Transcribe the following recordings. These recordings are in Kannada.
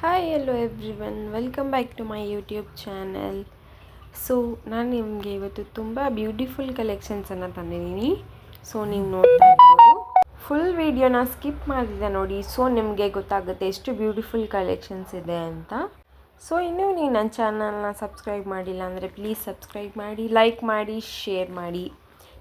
Hi hello everyone, welcome back to my YouTube channel. So ನಾನು ನಿಮಗೆ ಇವತ್ತು ತುಂಬ ಬ್ಯೂಟಿಫುಲ್ ಕಲೆಕ್ಷನ್ಸನ್ನು ತಂದಿದ್ದೀನಿ. ಸೊ ನೀವು ನೋಡ್ತಾ ಇರ್ಬೋದು, ಫುಲ್ ವೀಡಿಯೋನ ಸ್ಕಿಪ್ ಮಾಡಿದೆ ನೋಡಿ. ಸೊ ನಿಮಗೆ ಗೊತ್ತಾಗುತ್ತೆ ಎಷ್ಟು ಬ್ಯೂಟಿಫುಲ್ ಕಲೆಕ್ಷನ್ಸ್ ಇದೆ ಅಂತ. ಸೊ ಇನ್ನೂ ನೀವು ನನ್ನ ಚಾನಲ್ನ ಸಬ್ಸ್ಕ್ರೈಬ್ ಮಾಡಿಲ್ಲ ಅಂದರೆ ಪ್ಲೀಸ್ ಸಬ್ಸ್ಕ್ರೈಬ್ ಮಾಡಿ, ಲೈಕ್ ಮಾಡಿ, ಶೇರ್ ಮಾಡಿ.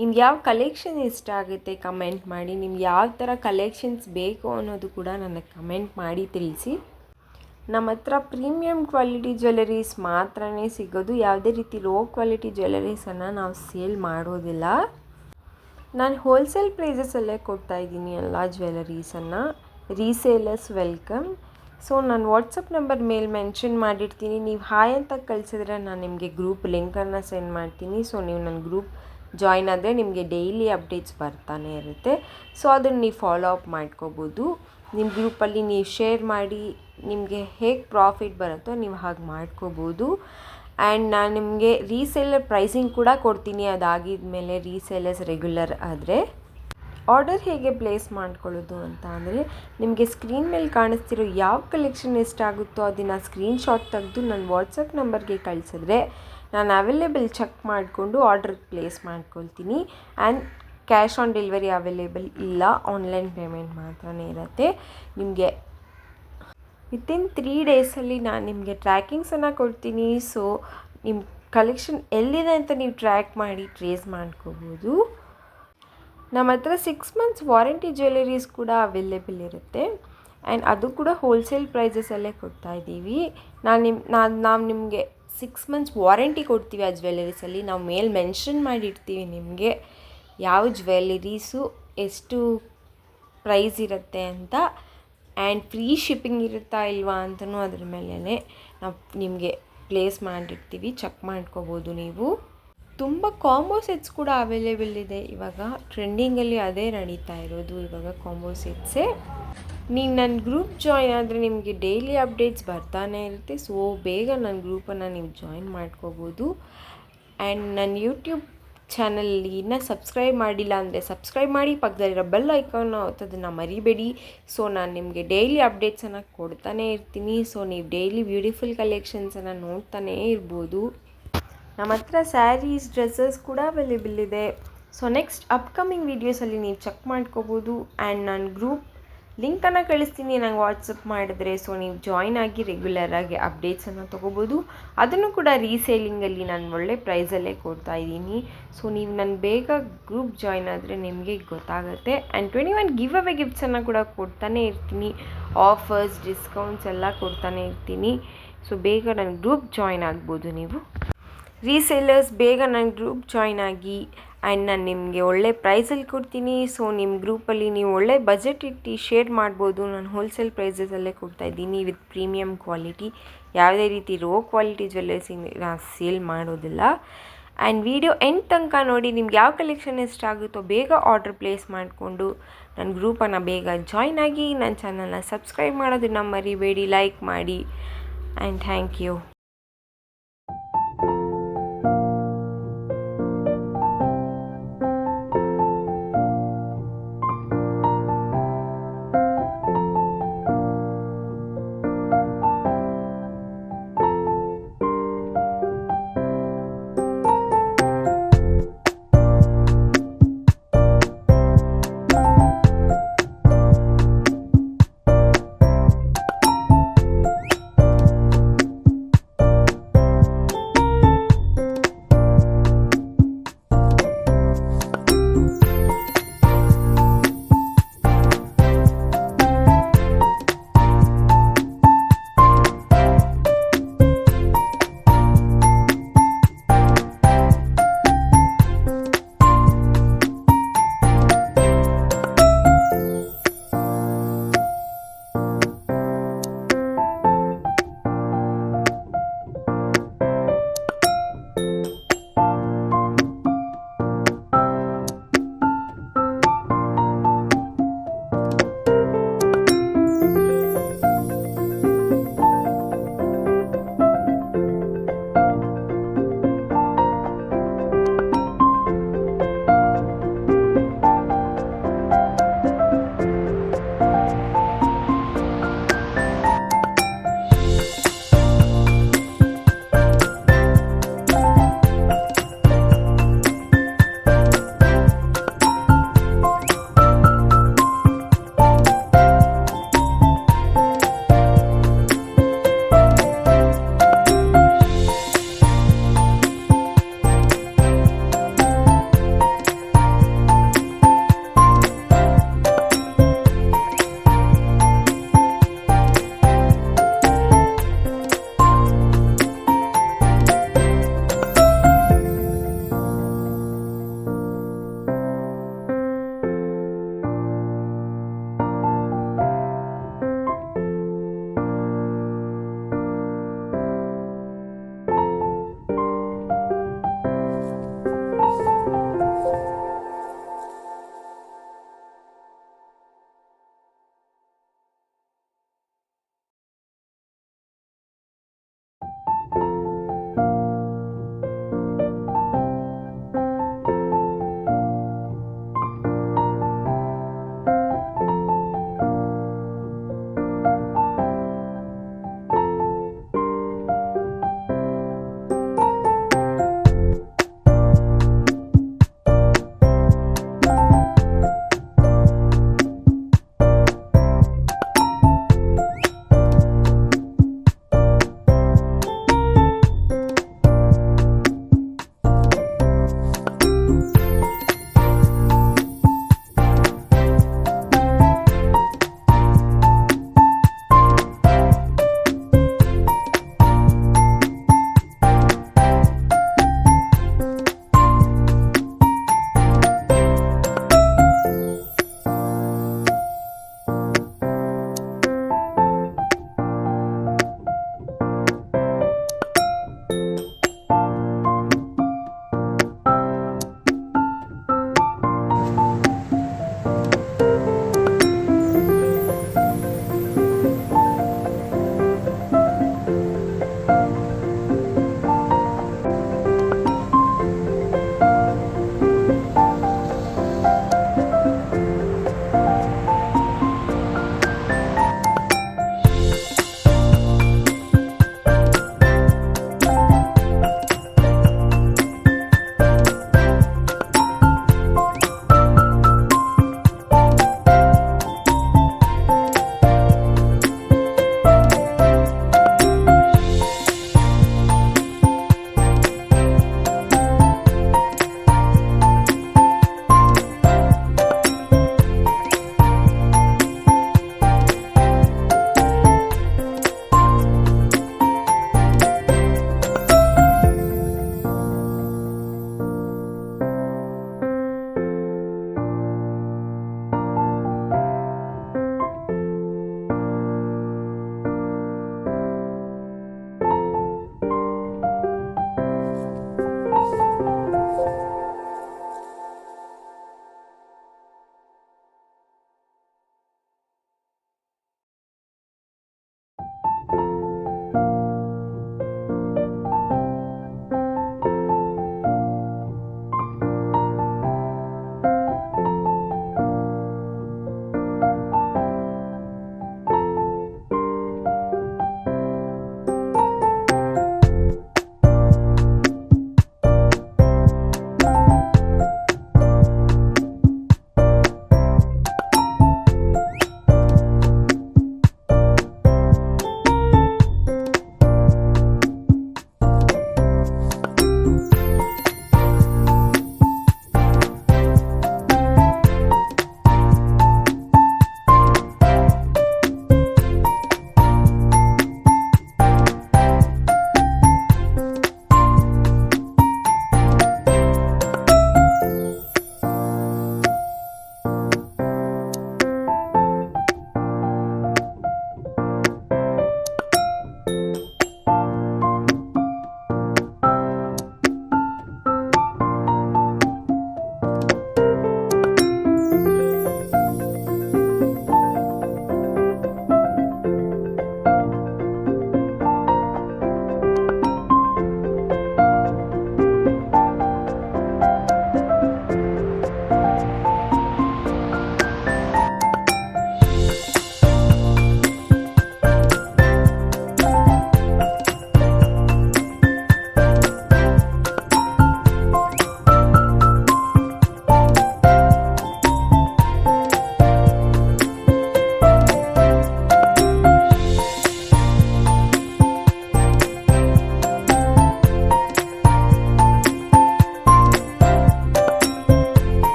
ನಿಮ್ಗೆ ಯಾವ ಕಲೆಕ್ಷನ್ ಇಷ್ಟ ಆಗುತ್ತೆ ಕಮೆಂಟ್ ಮಾಡಿ. ನಿಮ್ಗೆ ಯಾವ ಥರ ಕಲೆಕ್ಷನ್ಸ್ ಬೇಕು ಅನ್ನೋದು ಕೂಡ ನನಗೆ ಕಮೆಂಟ್ ಮಾಡಿ ತಿಳಿಸಿ. ನಮ್ಮ ಹತ್ರ ಪ್ರೀಮಿಯಂ ಕ್ವಾಲಿಟಿ ಜ್ಯುವೆಲರೀಸ್ ಮಾತ್ರನೇ ಸಿಗೋದು. ಯಾವುದೇ ರೀತಿ ಲೋ ಕ್ವಾಲಿಟಿ ಜ್ಯುವೆಲರೀಸನ್ನು ನಾವು ಸೇಲ್ ಮಾಡೋದಿಲ್ಲ. ನಾನು ಹೋಲ್ಸೇಲ್ ಪ್ರೈಸಸಲ್ಲೇ ಕೊಡ್ತಾಯಿದ್ದೀನಿ ಎಲ್ಲ ಜ್ಯುವೆಲರೀಸನ್ನು. Resellers welcome. ಸೊ ನಾನು ವಾಟ್ಸಪ್ ನಂಬರ್ ಮೇಲೆ ಮೆನ್ಷನ್ ಮಾಡಿರ್ತೀನಿ. ನೀವು ಹಾಯ್ ಅಂತ ಕಳಿಸಿದ್ರೆ ನಾನು ನಿಮಗೆ ಗ್ರೂಪ್ ಲಿಂಕನ್ನು ಸೆಂಡ್ ಮಾಡ್ತೀನಿ. ಸೊ ನೀವು ನನ್ನ ಗ್ರೂಪ್ ಜಾಯ್ನ್ ಆದರೆ ನಿಮಗೆ ಡೈಲಿ ಅಪ್ಡೇಟ್ಸ್ ಬರ್ತಾನೆ ಇರುತ್ತೆ. ಸೊ ಅದನ್ನು ನೀವು ಫಾಲೋ ಅಪ್ ಮಾಡ್ಕೋಬೋದು. ನಿಮ್ಮ ಗ್ರೂಪಲ್ಲಿ ನೀವು ಶೇರ್ ಮಾಡಿ ನಿಮಗೆ ಹೇಗೆ ಪ್ರಾಫಿಟ್ ಬರುತ್ತೋ ನೀವು ಹಾಗೆ ಮಾಡ್ಕೋಬೋದು. ಆ್ಯಂಡ್ ನಾನು ನಿಮಗೆ ರೀಸೇಲರ್ ಪ್ರೈಸಿಂಗ್ ಕೂಡ ಕೊಡ್ತೀನಿ. ಅದಾಗಿದ ಮೇಲೆ ರೀಸೇಲರ್ಸ್ ರೆಗ್ಯುಲರ್ ಆದರೆ ಆರ್ಡರ್ ಹೇಗೆ ಪ್ಲೇಸ್ ಮಾಡ್ಕೊಳ್ಳೋದು ಅಂತ ಅಂದರೆ, ನಿಮಗೆ ಸ್ಕ್ರೀನ್ ಮೇಲೆ ಕಾಣಿಸ್ತಿರೋ ಯಾವ ಕಲೆಕ್ಷನ್ ಇಷ್ಟ ಆಗುತ್ತೋ ಅದನ್ನು ಸ್ಕ್ರೀನ್ಶಾಟ್ ತೆಗೆದು ನನ್ನ ವಾಟ್ಸಪ್ ನಂಬರ್ಗೆ ಕಳಿಸಿದ್ರೆ ನಾನು ಅವೈಲೇಬಲ್ ಚೆಕ್ ಮಾಡಿಕೊಂಡು ಆರ್ಡರ್ ಪ್ಲೇಸ್ ಮಾಡ್ಕೊಳ್ತೀನಿ. And cash on delivery available ಇಲ್ಲ, ಆನ್ಲೈನ್ ಪೇಮೆಂಟ್ ಮಾತ್ರನೇ ಇರುತ್ತೆ. ನಿಮಗೆ ವಿತಿನ್ 3 ಡೇಸಲ್ಲಿ ನಾನು ನಿಮಗೆ ಟ್ರ್ಯಾಕಿಂಗ್ಸನ್ನು ಕೊಡ್ತೀನಿ. ಸೊ ನಿಮ್ಮ ಕಲೆಕ್ಷನ್ ಎಲ್ಲಿದೆ ಅಂತ ನೀವು ಟ್ರ್ಯಾಕ್ ಮಾಡಿ ಟ್ರೇಸ್ ಮಾಡ್ಕೋಬೋದು. ನಮ್ಮ ಹತ್ರ 6 months ವಾರಂಟಿ ಜ್ಯುವೆಲರೀಸ್ ಕೂಡ ಅವೈಲೇಬಲ್ ಇರುತ್ತೆ. ಆ್ಯಂಡ್ ಅದು ಕೂಡ ಹೋಲ್ಸೇಲ್ ಪ್ರೈಸಸಲ್ಲೇ ಕೊಡ್ತಾಯಿದ್ದೀವಿ. ನಾವು ನಿಮಗೆ 6 months ವಾರಂಟಿ ಕೊಡ್ತೀವಿ. ಆ ಜ್ಯುವೆಲರೀಸಲ್ಲಿ ನಾವು ಮೇಲೆ ಮೆನ್ಷನ್ ಮಾಡಿರ್ತೀವಿ ನಿಮಗೆ ಯಾವ ಜ್ಯುವೆಲರೀಸು ಎಷ್ಟು ಪ್ರೈಸ್ ಇರುತ್ತೆ ಅಂತ. ಆ್ಯಂಡ್ ಫ್ರೀ ಶಿಪ್ಪಿಂಗ್ ಇರುತ್ತಾ ಇಲ್ವಾ ಅಂತಲೂ ಅದ್ರ ಮೇಲೇ ನಾವು ನಿಮಗೆ ಪ್ಲೇಸ್ ಮಾಡಿರ್ತೀವಿ, ಚೆಕ್ ಮಾಡ್ಕೋಬೋದು ನೀವು. ತುಂಬ ಕಾಂಬೋ ಸೆಟ್ಸ್ ಕೂಡ ಅವೈಲೇಬಲ್ ಇದೆ. ಇವಾಗ ಟ್ರೆಂಡಿಂಗಲ್ಲಿ ಅದೇ ನಡೀತಾ ಇರೋದು, ಇವಾಗ ಕಾಂಬೋ ಸೆಟ್ಸೇ. ನೀವು ನನ್ನ ಗ್ರೂಪ್ ಜಾಯ್ನ್ ಆದರೆ ನಿಮಗೆ ಡೈಲಿ ಅಪ್ಡೇಟ್ಸ್ ಬರ್ತಾನೆ ಇರುತ್ತೆ. ಸೊ ಬೇಗ ನನ್ನ ಗ್ರೂಪನ್ನು ನೀವು ಜಾಯ್ನ್ ಮಾಡ್ಕೋಬೋದು. ಆ್ಯಂಡ್ ನನ್ನ ಯೂಟ್ಯೂಬ್ ಚಾನಲಲ್ಲಿ ಇನ್ನೂ ಸಬ್ಸ್ಕ್ರೈಬ್ ಮಾಡಿಲ್ಲ ಅಂದರೆ ಸಬ್ಸ್ಕ್ರೈಬ್ ಮಾಡಿ, ಪಕ್ಕದಲ್ಲಿರೋ ಬೆಲ್ ಐಕಾನ್ ಒತ್ತೋದನ್ನು ಮರಿಬೇಡಿ. ಸೊ ನಾನು ನಿಮಗೆ ಡೈಲಿ ಅಪ್ಡೇಟ್ಸನ್ನು ಕೊಡ್ತಾನೇ ಇರ್ತೀನಿ. ಸೊ ನೀವು ಡೈಲಿ ಬ್ಯೂಟಿಫುಲ್ ಕಲೆಕ್ಷನ್ಸನ್ನು ನೋಡ್ತಾನೇ ಇರ್ಬೋದು. ನಮ್ಮ ಹತ್ರ ಸ್ಯಾರೀಸ್, ಡ್ರೆಸ್ಸಸ್ ಕೂಡ ಅವೈಲೇಬಲ್ ಇದೆ. ಸೊ ನೆಕ್ಸ್ಟ್ ಅಪ್ಕಮಿಂಗ್ ವೀಡಿಯೋಸಲ್ಲಿ ನೀವು ಚೆಕ್ ಮಾಡ್ಕೋಬೋದು. ಆ್ಯಂಡ್ ನಾನು ಗ್ರೂಪ್ ಲಿಂಕನ್ನು ಕಳಿಸ್ತೀನಿ ನಂಗೆ ವಾಟ್ಸಪ್ ಮಾಡಿದ್ರೆ. ಸೊ ನೀವು ಜಾಯ್ನ್ ಆಗಿ ರೆಗ್ಯುಲರಾಗಿ ಅಪ್ಡೇಟ್ಸನ್ನು ತೊಗೋಬೋದು. ಅದನ್ನು ಕೂಡ ರೀಸೇಲಿಂಗಲ್ಲಿ ನಾನು ಒಳ್ಳೆ ಪ್ರೈಸಲ್ಲೇ ಕೊಡ್ತಾಯಿದ್ದೀನಿ. ಸೊ ನೀವು ನನ್ನ ಬೇಗ ಗ್ರೂಪ್ ಜಾಯ್ನ್ ಆದರೆ ನಿಮಗೆ ಗೊತ್ತಾಗುತ್ತೆ. ಆ್ಯಂಡ್ 21 ಗಿವ್ ಅವೇ ಗಿಫ್ಟ್ಸನ್ನು ಕೂಡ ಕೊಡ್ತಾನೆ ಇರ್ತೀನಿ. ಆಫರ್ಸ್, ಡಿಸ್ಕೌಂಟ್ಸ್ ಎಲ್ಲ ಕೊಡ್ತಾನೆ ಇರ್ತೀನಿ. ಸೊ ಬೇಗ ನನ್ನ ಗ್ರೂಪ್ ಜಾಯ್ನ್ ಆಗ್ಬೋದು ನೀವು. ರೀಸೇಲರ್ಸ್ ಬೇಗ ನನ್ನ ಗ್ರೂಪ್ ಜಾಯ್ನ್ ಆಗಿ. ಆ್ಯಂಡ್ ನಾನು ನಿಮಗೆ ಒಳ್ಳೆ ಪ್ರೈಸಲ್ಲಿ ಕೊಡ್ತೀನಿ. ಸೊ ನಿಮ್ಮ ಗ್ರೂಪಲ್ಲಿ ನೀವು ಒಳ್ಳೆ ಬಜೆಟ್ ಇಟ್ಟು ಶೇರ್ ಮಾಡ್ಬೋದು. ನಾನು ಹೋಲ್ಸೇಲ್ ಪ್ರೈಸಸಲ್ಲೇ ಕೊಡ್ತಾಯಿದ್ದೀನಿ ವಿತ್ ಪ್ರೀಮಿಯಂ ಕ್ವಾಲಿಟಿ. ಯಾವುದೇ ರೀತಿ ಲೋ ಕ್ವಾಲಿಟಿ ಜ್ಯುವೆಲ್ಲರ್ಸ್ ನಾನು ಸೇಲ್ ಮಾಡೋದಿಲ್ಲ. ಆ್ಯಂಡ್ ವಿಡಿಯೋ ಎಂಡ್ ತನಕ ನೋಡಿ. ನಿಮ್ಗೆ ಯಾವ ಕಲೆಕ್ಷನ್ ಇಷ್ಟ ಆಗುತ್ತೋ ಬೇಗ ಆರ್ಡರ್ ಪ್ಲೇಸ್ ಮಾಡಿಕೊಂಡು ನನ್ನ ಗ್ರೂಪನ್ನು ಬೇಗ ಜಾಯ್ನ್ ಆಗಿ. ನನ್ನ ಚಾನಲ್ನ ಸಬ್ಸ್ಕ್ರೈಬ್ ಮಾಡೋದನ್ನು ಮರಿಬೇಡಿ, ಲೈಕ್ ಮಾಡಿ. And thank you.